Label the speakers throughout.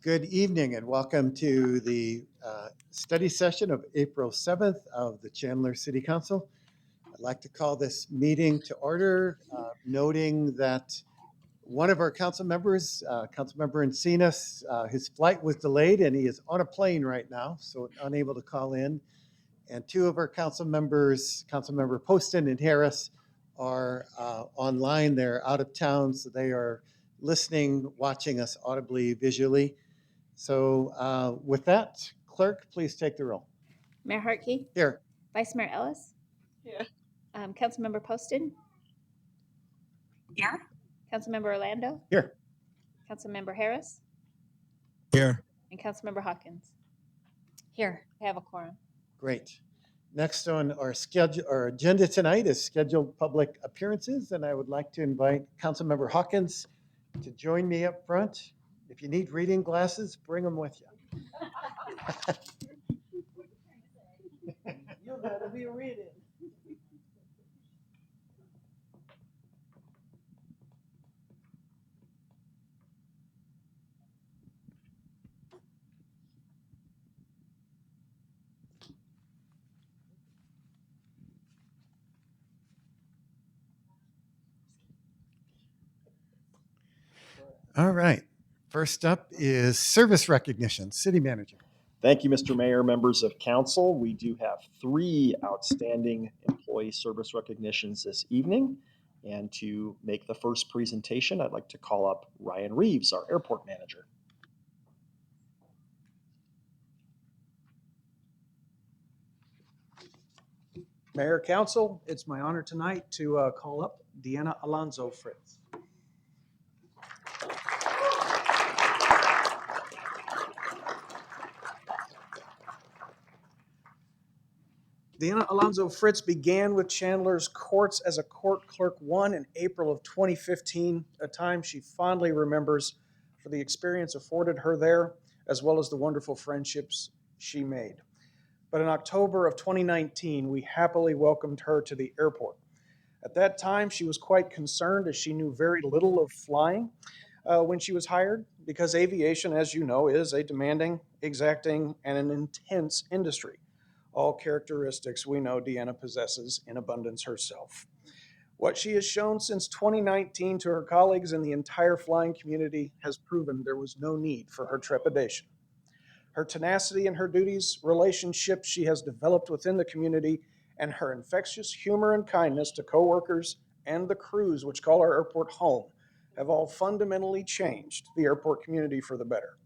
Speaker 1: Good evening and welcome to the study session of April 7th of the Chandler City Council. I'd like to call this meeting to order, noting that one of our council members, Councilmember Encinas, his flight was delayed and he is on a plane right now, so unable to call in. And two of our council members, Councilmember Poston and Harris, are online. They're out of town, so they are listening, watching us audibly, visually. So with that, clerk, please take the roll.
Speaker 2: Mayor Hartke,
Speaker 1: Here.
Speaker 2: Vice Mayor Ellis,
Speaker 3: Here.
Speaker 2: Councilmember Poston,
Speaker 3: Here.
Speaker 2: Councilmember Orlando,
Speaker 1: Here.
Speaker 2: Councilmember Harris,
Speaker 4: Here.
Speaker 2: and Councilmember Hawkins. Here, I have a quorum.
Speaker 1: Great. Next on our schedule, our agenda tonight is scheduled public appearances, and I would like to invite Councilmember Hawkins to join me up front. If you need reading glasses, bring them with you.
Speaker 3: You gotta be reading.
Speaker 1: All right. First up is service recognition. City Manager.
Speaker 5: Thank you, Mr. Mayor, members of council. We do have 3 outstanding employee service recognitions this evening. And to make the first presentation, I'd like to call up Ryan Reeves, our airport manager.
Speaker 6: Mayor, Council, it's my honor tonight to call up Deanna Alonzo Fritz. Deanna Alonzo Fritz began with Chandler's Courts as a court clerk 1 in April of 2015, a time she fondly remembers for the experience afforded her there, as well as the wonderful friendships she made. But in October of 2019, we happily welcomed her to the airport. At that time, she was quite concerned as she knew very little of flying when she was hired, because aviation, as you know, is a demanding, exacting, and an intense industry. All characteristics we know Deanna possesses in abundance herself. What she has shown since 2019 to her colleagues and the entire flying community has proven there was no need for her trepidation. Her tenacity in her duties, relationships she has developed within the community, and her infectious humor and kindness to coworkers and the crews which call our airport home have all fundamentally changed the airport community for the better.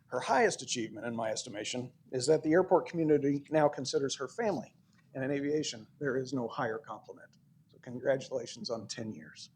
Speaker 6: Her highest achievement, in my estimation, is that the airport community now considers her family, and in aviation, there is no higher compliment. So congratulations on 10 years.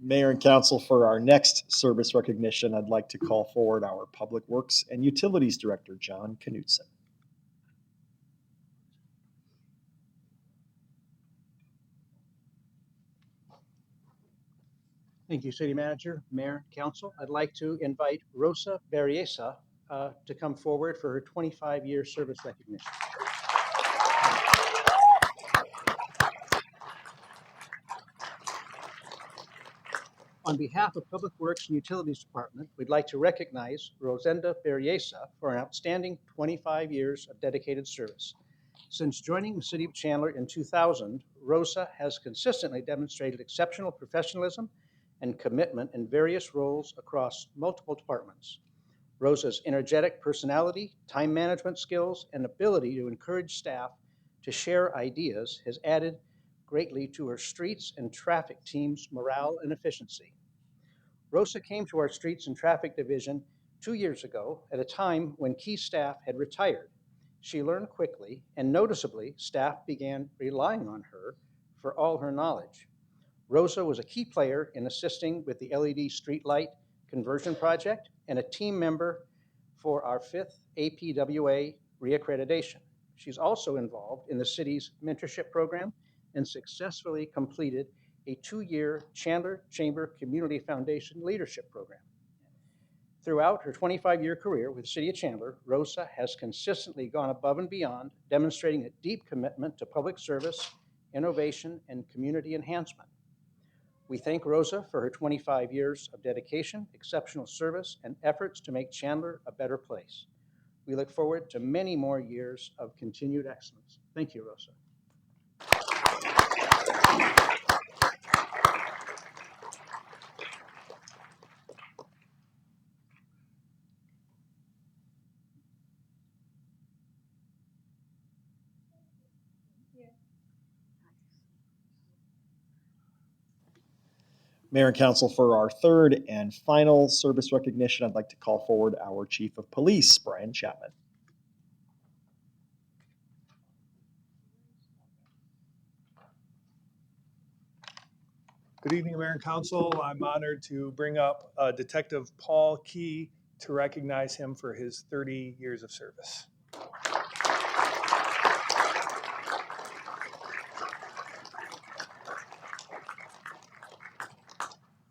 Speaker 5: Mayor and council, for our next service recognition, I'd like to call forward our Public Works and Utilities Director, John Knutson.
Speaker 7: Thank you, City Manager, Mayor, Council. I'd like to invite Rosa Berriesa to come forward for her 25-year service recognition. On behalf of Public Works and Utilities Department, we'd like to recognize Rosenda Berriesa for an outstanding 25 years of dedicated service. Since joining the City of Chandler in 2000, Rosa has consistently demonstrated exceptional professionalism and commitment in various roles across multiple departments. Rosa's energetic personality, time management skills, and ability to encourage staff to share ideas has added greatly to her streets and traffic team's morale and efficiency. Rosa came to our Streets and Traffic Division 2 years ago at a time when key staff had retired. She learned quickly, and noticeably, staff began relying on her for all her knowledge. Rosa was a key player in assisting with the LED streetlight conversion project and a team member for our 5th APWA reaccreditation. She's also involved in the city's mentorship program and successfully completed a 2-year Chandler Chamber Community Foundation leadership program. Throughout her 25-year career with the City of Chandler, Rosa has consistently gone above and beyond, demonstrating a deep commitment to public service, innovation, and community enhancement. We thank Rosa for her 25 years of dedication, exceptional service, and efforts to make Chandler a better place. We look forward to many more years of continued excellence. Thank you, Rosa.
Speaker 5: Mayor and Council, for our third and final service recognition, I'd like to call forward our Chief of Police, Brian Chapman.
Speaker 8: Good evening, Mayor and Council. I'm honored to bring up Detective Paul Key to recognize him for his 30 years of service.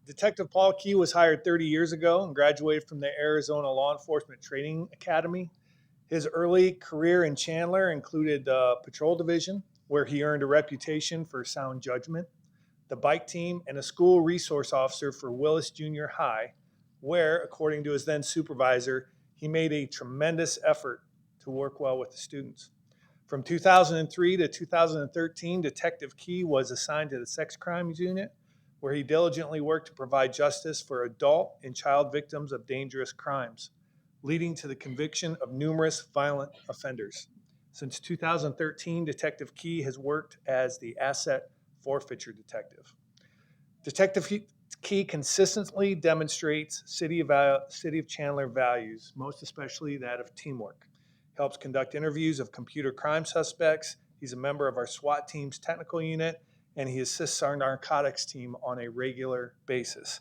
Speaker 8: Detective Paul Key was hired 30 years ago and graduated from the Arizona Law Enforcement Training Academy. His early career in Chandler included the Patrol Division, where he earned a reputation for sound judgment, the bike team, and a school resource officer for Willis Junior High, where, according to his then supervisor, he made a tremendous effort to work well with the students. From 2003 to 2013, Detective Key was assigned to the Sex Crimes Unit, where he diligently worked to provide justice for adult and child victims of dangerous crimes, leading to the conviction of numerous violent offenders. Since 2013, Detective Key has worked as the asset forfeiture detective. Detective Key consistently demonstrates City of Chandler values, most especially that of teamwork. Helps conduct interviews of computer crime suspects. He's a member of our SWAT team's technical unit, and he assists our narcotics team on a regular basis.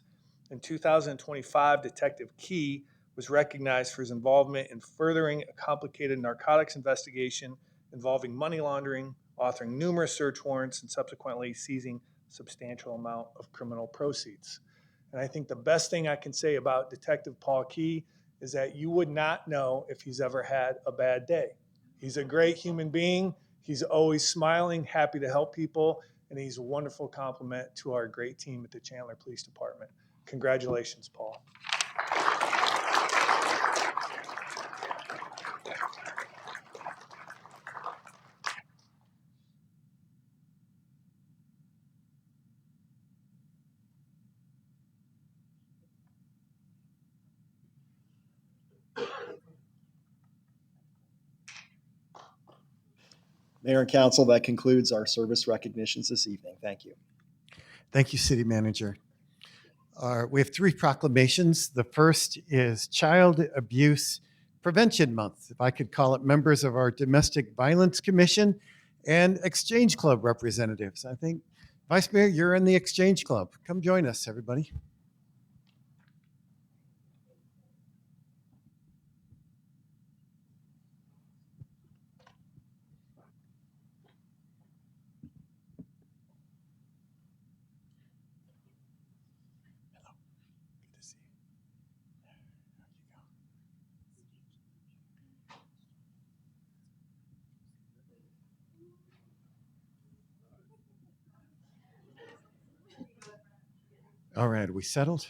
Speaker 8: In 2025, Detective Key was recognized for his involvement in furthering a complicated narcotics investigation involving money laundering, authoring numerous search warrants, and subsequently seizing a substantial amount of criminal proceeds. And I think the best thing I can say about Detective Paul Key is that you would not know if he's ever had a bad day. He's a great human being. He's always smiling, happy to help people, and he's a wonderful compliment to our great team at the Chandler Police Department. Congratulations, Paul.
Speaker 5: Mayor and Council, that concludes our service recognitions this evening. Thank you.
Speaker 1: Thank you, City Manager. We have 3 proclamations. The first is Child Abuse Prevention Month. If I could call it members of our Domestic Violence Commission and Exchange Club representatives. I think, Vice Mayor, you're in the Exchange Club. Come join us, everybody. Hello. Good to see you. There you go. All right, are we settled?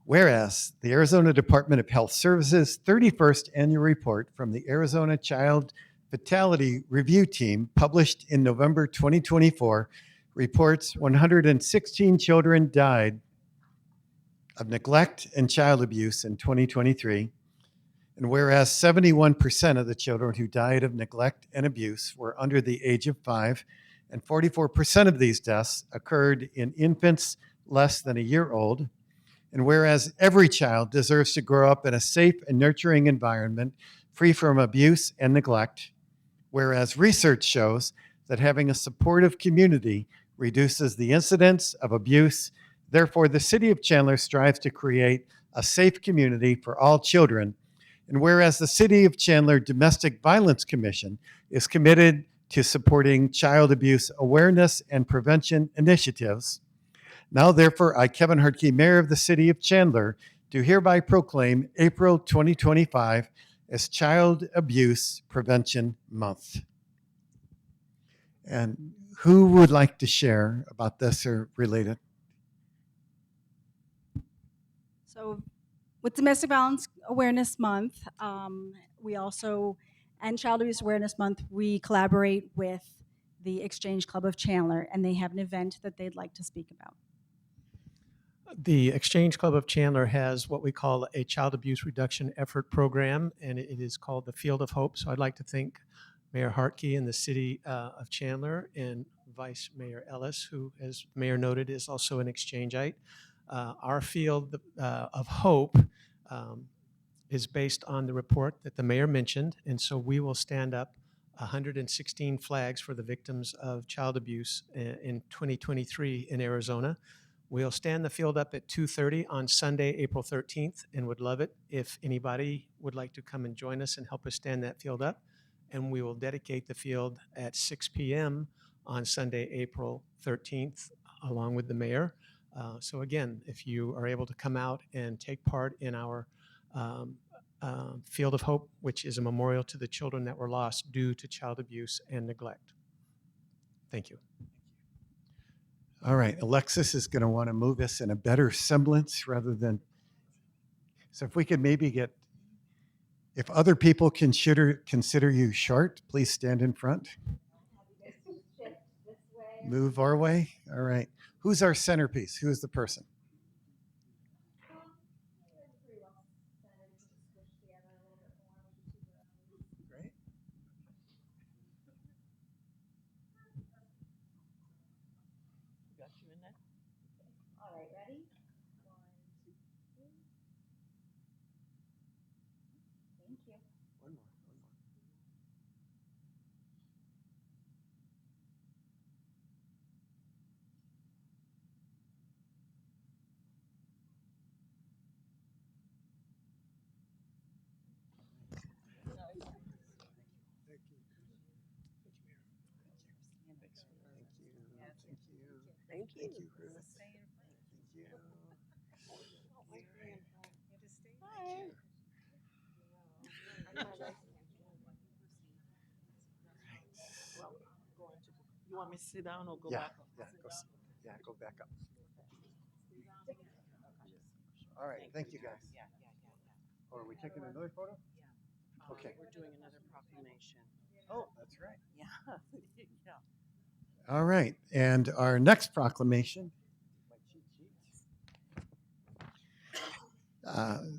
Speaker 1: Whereas the Arizona Department of Health Services 31st Annual Report from the Arizona Child Fatality Review Team, published in November 2024, reports 116 children died of neglect and child abuse in 2023. And whereas 71% of the children who died of neglect and abuse were under the age of 5, and 44% of these deaths occurred in infants less than a year old. And whereas every child deserves to grow up in a safe and nurturing environment free from abuse and neglect, whereas research shows that having a supportive community reduces the incidence of abuse, therefore the City of Chandler strives to create a safe community for all children. And whereas the City of Chandler Domestic Violence Commission is committed to supporting child abuse awareness and prevention initiatives, now therefore I, Kevin Hartke, Mayor of the City of Chandler, do hereby proclaim April 2025 as Child Abuse Prevention Month. And who would like to share about this or related?
Speaker 9: So with Domestic Violence Awareness Month, we also, and Child Abuse Awareness Month, we collaborate with the Exchange Club of Chandler, and they have an event that they'd like to speak about.
Speaker 10: The Exchange Club of Chandler has what we call a child abuse reduction effort program, and it is called the Field of Hope. So I'd like to thank Mayor Hartke and the City of Chandler and Vice Mayor Ellis, who, as Mayor noted, is also an exchangeite. Our Field of Hope is based on the report that the mayor mentioned, and so we will stand up 116 flags for the victims of child abuse in 2023 in Arizona. We'll stand the field up at 2:30 on Sunday, April 13th, and would love it if anybody would like to come and join us and help us stand that field up. And we will dedicate the field at 6 p.m. on Sunday, April 13th, along with the mayor. So again, if you are able to come out and take part in our Field of Hope, which is a memorial to the children that were lost due to child abuse and neglect. Thank you.
Speaker 1: All right, Alexis is going to want to move us in a better semblance rather than, so if we could maybe get, if other people consider you short, please stand in front. Move our way. All right. Who's our centerpiece? Who's the person? Great.
Speaker 3: Got you in there?
Speaker 2: All right, ready? 1, 2, 3. Thank you.
Speaker 1: One more. Thank you, Ruth. Thank you.
Speaker 3: You want me to sit down or go
Speaker 1: Yeah,
Speaker 3: back up?
Speaker 1: go back up. All right, thank you, guys. Oh, are we taking another photo? Okay.
Speaker 3: We're doing another proclamation.
Speaker 1: Oh, that's right.
Speaker 3: Yeah. Yeah.
Speaker 1: All right, and our next proclamation.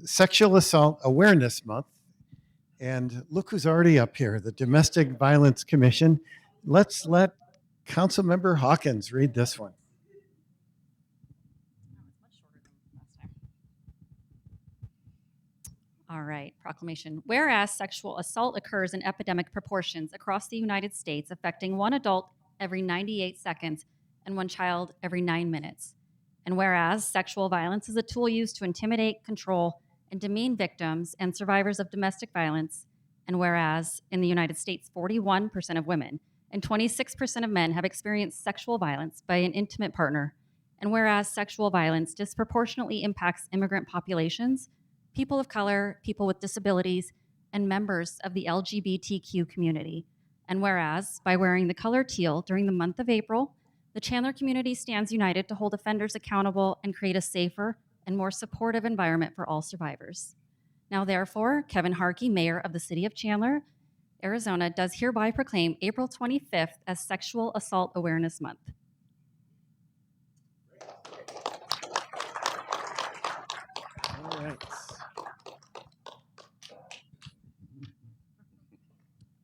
Speaker 1: Sexual Assault Awareness Month. And look who's already up here, the Domestic Violence Commission. Let's let Councilmember Hawkins read this one.
Speaker 2: All right, proclamation. Whereas sexual assault occurs in epidemic proportions across the United States, affecting one adult every 98 seconds and one child every 9 minutes. And whereas sexual violence is a tool used to intimidate, control, and demean victims and survivors of domestic violence. And whereas in the United States, 41% of women and 26% of men have experienced sexual violence by an intimate partner. And whereas sexual violence disproportionately impacts immigrant populations, people of color, people with disabilities, and members of the LGBTQ community. And whereas, by wearing the color teal during the month of April, the Chandler community stands united to hold offenders accountable and create a safer and more supportive environment for all survivors. Now, therefore, Kevin Hartke, Mayor of the City of Chandler, Arizona, does hereby proclaim April 25th as Sexual Assault Awareness Month.
Speaker 1: All right.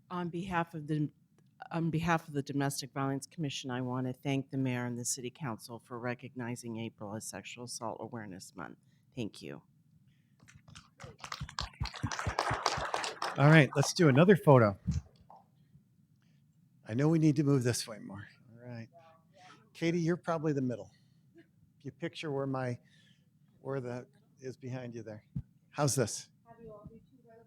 Speaker 3: On behalf of the Domestic Violence Commission, I want to thank the mayor and the city council for recognizing April as Sexual Assault Awareness Month. Thank you.
Speaker 1: All right, let's do another photo. I know we need to move this way more. All right. Katie, you're probably the middle. If you picture where the is behind you there. How's this?
Speaker 9: Have you all do 2 rows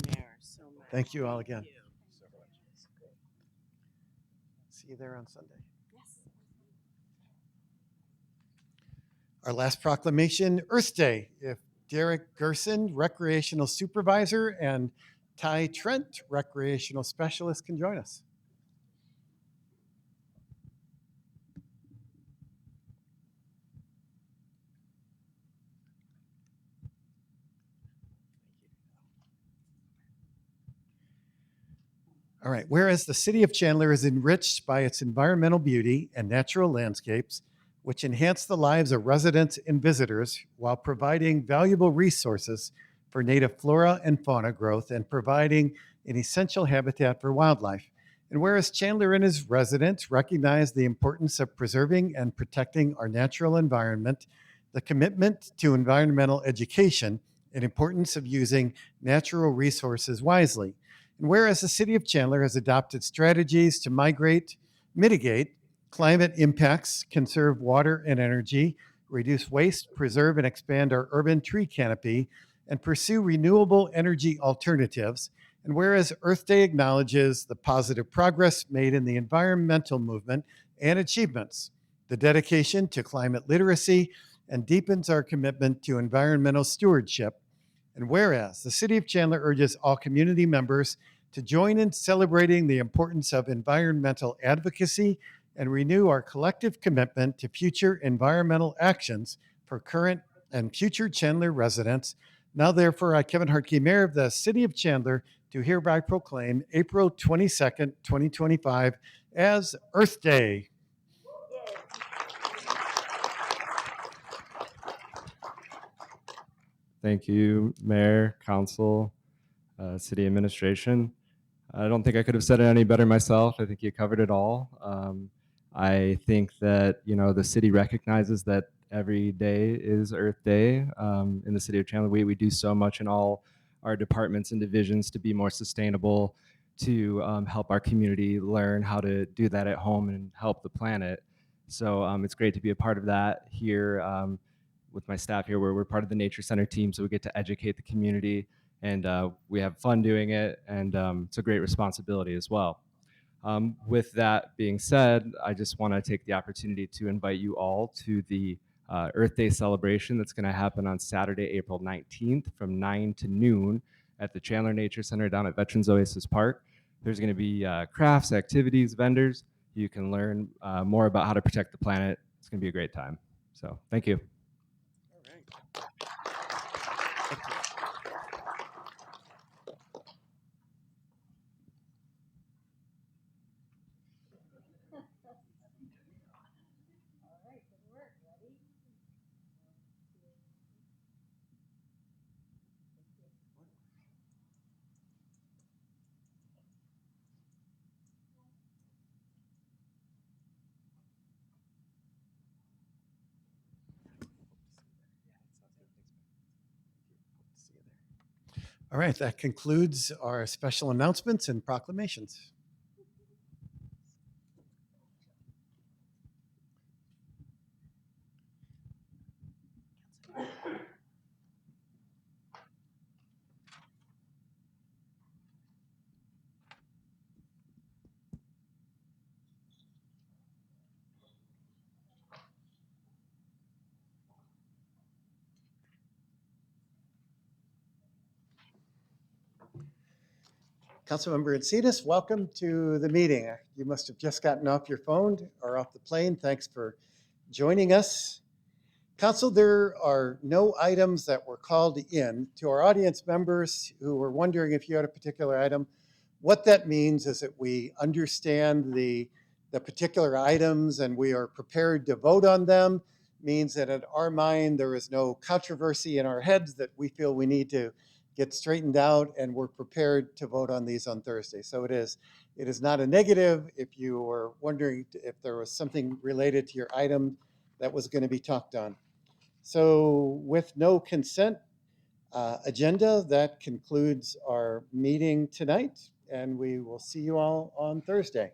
Speaker 3: Mayor, so much.
Speaker 1: Thank you all
Speaker 3: Thank
Speaker 1: again.
Speaker 3: you.
Speaker 1: See you there on Sunday. Our last proclamation, Earth Day. If Derek Gerson, Recreational Supervisor, and Ty Trent, Recreational Specialist, can join us. All right. Whereas the city of Chandler is enriched by its environmental beauty and natural landscapes, which enhance the lives of residents and visitors while providing valuable resources for native flora and fauna growth and providing an essential habitat for wildlife. And whereas Chandler and his residents recognize the importance of preserving and protecting our natural environment, the commitment to environmental education, and importance of using natural resources wisely. And whereas the city of Chandler has adopted strategies to mitigate climate impacts, conserve water and energy, reduce waste, preserve and expand our urban tree canopy, and pursue renewable energy alternatives. And whereas Earth Day acknowledges the positive progress made in the environmental movement and achievements, the dedication to climate literacy, and deepens our commitment to environmental stewardship. And whereas the city of Chandler urges all community members to join in celebrating the importance of environmental advocacy and renew our collective commitment to future environmental actions for current and future Chandler residents. Now, therefore, I, Kevin Hartke, Mayor of the City of Chandler, do hereby proclaim April 22nd, 2025 as Earth Day.
Speaker 11: Thank you, Mayor, Council, City Administration. I don't think I could have said it any better myself. I think you covered it all. I think that the city recognizes that every day is Earth Day in the city of Chandler. We do so much in all our departments and divisions to be more sustainable, to help our community learn how to do that at home and help the planet. So it's great to be a part of that here with my staff here. We're part of the Nature Center team, so we get to educate the community, and we have fun doing it, and it's a great responsibility as well. With that being said, I just want to take the opportunity to invite you all to the Earth Day celebration that's going to happen on Saturday, April 19th from 9 to noon at the Chandler Nature Center down at Veterans Oasis Park. There's going to be crafts, activities, vendors. You can learn more about how to protect the planet. It's going to be a great time. So thank you.
Speaker 1: All right, that concludes our special announcements and proclamations. Councilmember Encinas, welcome to the meeting. You must have just gotten off your phone or off the plane. Thanks for joining us. Council, there are no items that were called in. To our audience members who were wondering if you had a particular item, what that means is that we understand the particular items and we are prepared to vote on them. Means that in our mind, there is no controversy in our heads that we feel we need to get straightened out, and we're prepared to vote on these on Thursday. So it is not a negative. If you were wondering if there was something related to your item that was going to be talked on. So with no consent agenda, that concludes our meeting tonight, and we will see you all on Thursday.